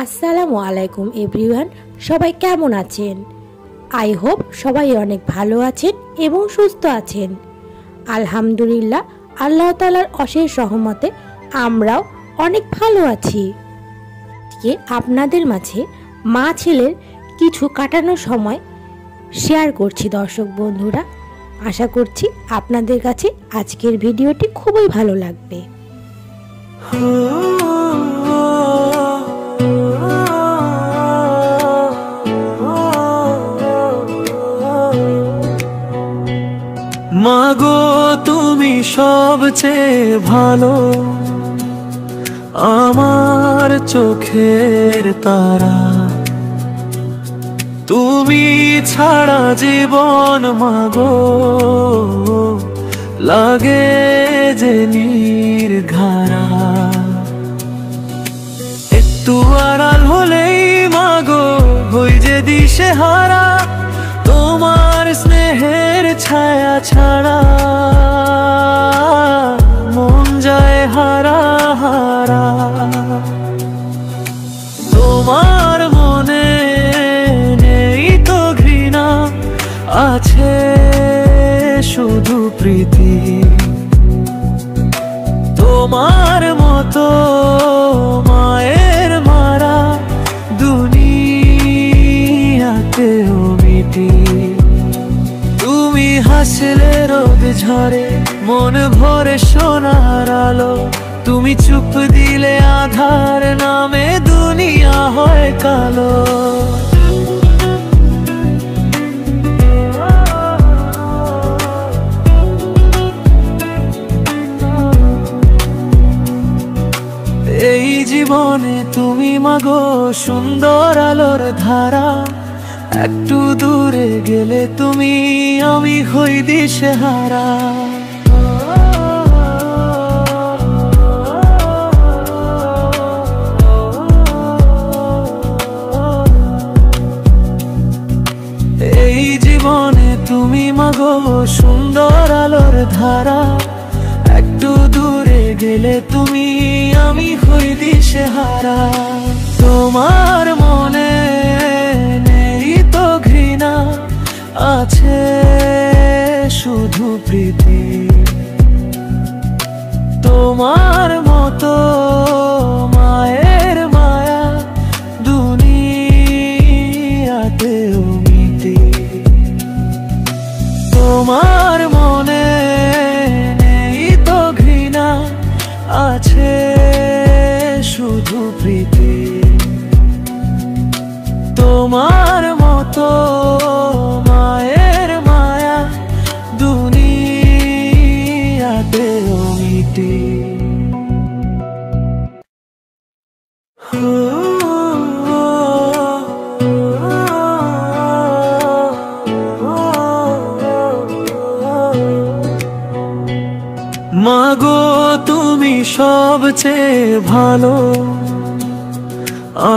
আসসালামু আলাইকুম এভরিওয়ান, সবাই কেমন আছেন? আই হোপ সবাই অনেক ভালো আছেন এবং সুস্থ আছেন। আলহামদুলিল্লাহ, আল্লাহ তাআলার অশেষ রহমতে আমরাও অনেক ভালো আছি। আজকে আপনাদের মাঝে মা ছেলের কিছু কাটানো সময় শেয়ার করছি দর্শক বন্ধুরা। আশা করছি আপনাদের কাছে আজকের ভিডিওটি খুবই ভালো লাগবে। মাগো তুমি সবচেয়ে ভালো, আমার চোখের তারা। তুমি ছাড়া জীবন মাগো লাগে যে নির্ঘারা। একটু আড়াল হলেই মাগো হই যে দিশেহারা, তোমার স্নেহের ছায়া ছাড়া মন যায় হারা হারা। তোমার মনে নেই তো ঘৃণা, আছে শুধু প্রীতি। তোমার মতো মায়ের মারা দুনিয়াতেও মিটি। তুমি হাসলে রোদ ঝরে, মন ভরে সোনার আলো। তুমি চুপ দিলে আধার নামে দুনিয়া হয় কালো। এই জীবনে তুমি মাগো সুন্দর আলোর ধারা। একটু দূরে গেলে তুমি আমি হই দিশেহারা। এই জীবনে তুমি মাগো সুন্দর আলোর ধারা। একটু দূরে গেলে তুমি আমি হই দিশেহারা। তোমার মনে নেই তো ঘৃণা, আছে শুধু প্রীতি। তোমার মতো মায়ের মায়া দুনিয়াতেও মিটি। তোমার মনে নেই তো ঘৃণা, আছে শুধু প্রীতি। তোমার মতো মায়ের মায়া দুনিয়াতেও মিটি। মাগো তুমি সবচেয়ে ভালো,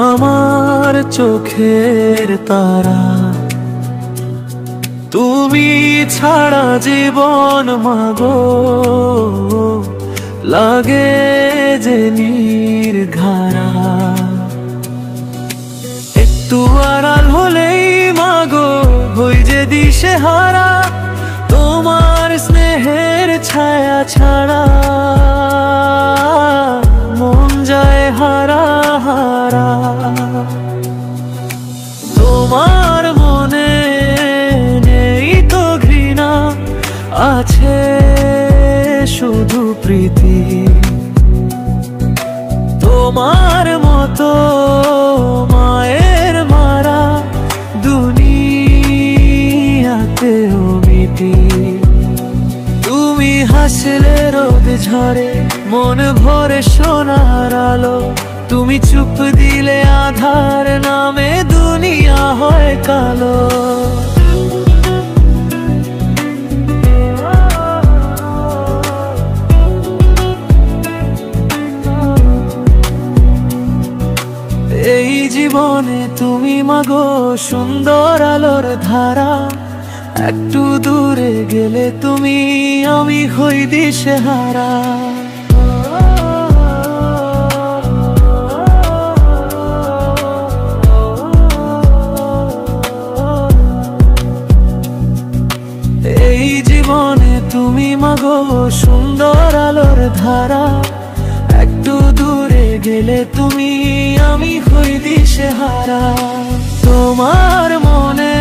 আমার চোখের তারা। তুমি ছাড়া জীবন মাগো লাগে যে নির্ঘারা। একটু আড়াল হলেই মাগো হই যে দিশেহারা, তোমার স্নেহের ছায়া ছাড়া মন যায় হারা হারা। তোমার মনে নেই তো ঘৃণা, আছে শুধু প্রীতি। তোমার মতো মায়ের মারা দুনিয়াতেও মিটি। তুমি হাসলে রোদ ঝরে, মন ভরে সোনার আলো। তুমি চুপ দিলে আধার নামে দুনিয়া হয় কালো। এই জীবনে তুমি মাগো সুন্দর আলোর ধারা। একটু দূরে গেলে তুমি আমি হই দিশেহারা। সুন্দর আলোর ধারা, একটু দূরে গেলে তুমি আমি হই দিশেহারা। তোমার মনে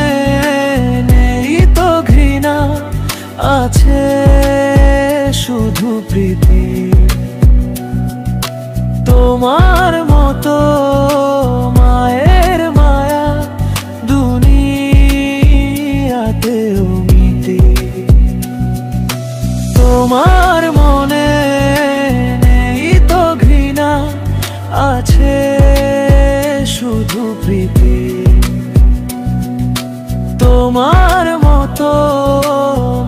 নেই তো ঘৃণা, আছে শুধু প্রীতি। তোমার মতো মায়ের মায়া দুনিয়াতেও মিটে। তোমার মনে নেই তো ঘৃণা, আছে শুধু প্রীতি। তোমার মতো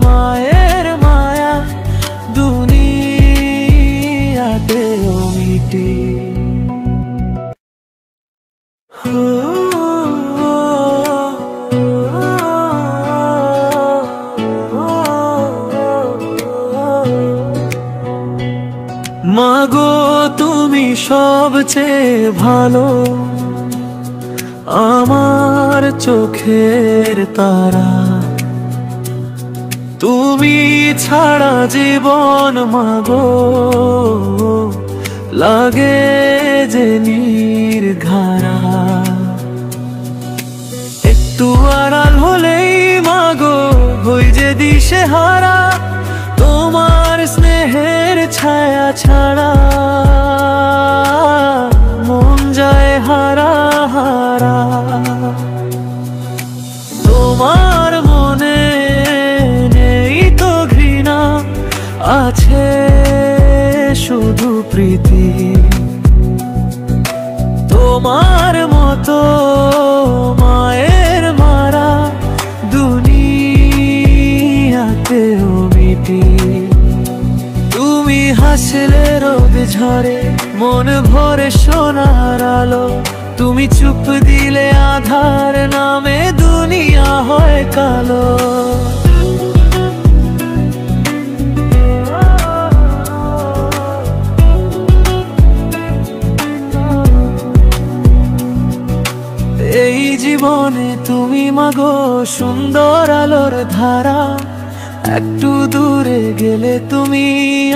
মায়ের মায়া দুনিয়াতেও মিটে। মাগো তুমি সবচেয়ে ভালো, আমার চোখের তারা। তুমি ছাড়া জীবন মাগো লাগে যে নির্ঘারা। একটু আড়াল হলেই মাগো হই যে দিশেহারা। তোমার স্নেহের ছায়া ছাড়া মন যায় হারা হারা। তোমার মনে নেই তো ঘৃণা, আছে শুধু প্রীতি। তোমার মতো মায়ের মারা দুনিয়াতেও মিটি। তুমি হাসলে রোদ ঝরে, মন ভরে সোনার আলো। তুমি চুপ দিলে আধার নামে দুনিয়া হয় কালো। এই জীবনে তুমি মাগো সুন্দর আলোর ধারা, একটু দূরে গেলে তুমি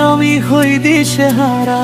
আমি হই দিশেহারা।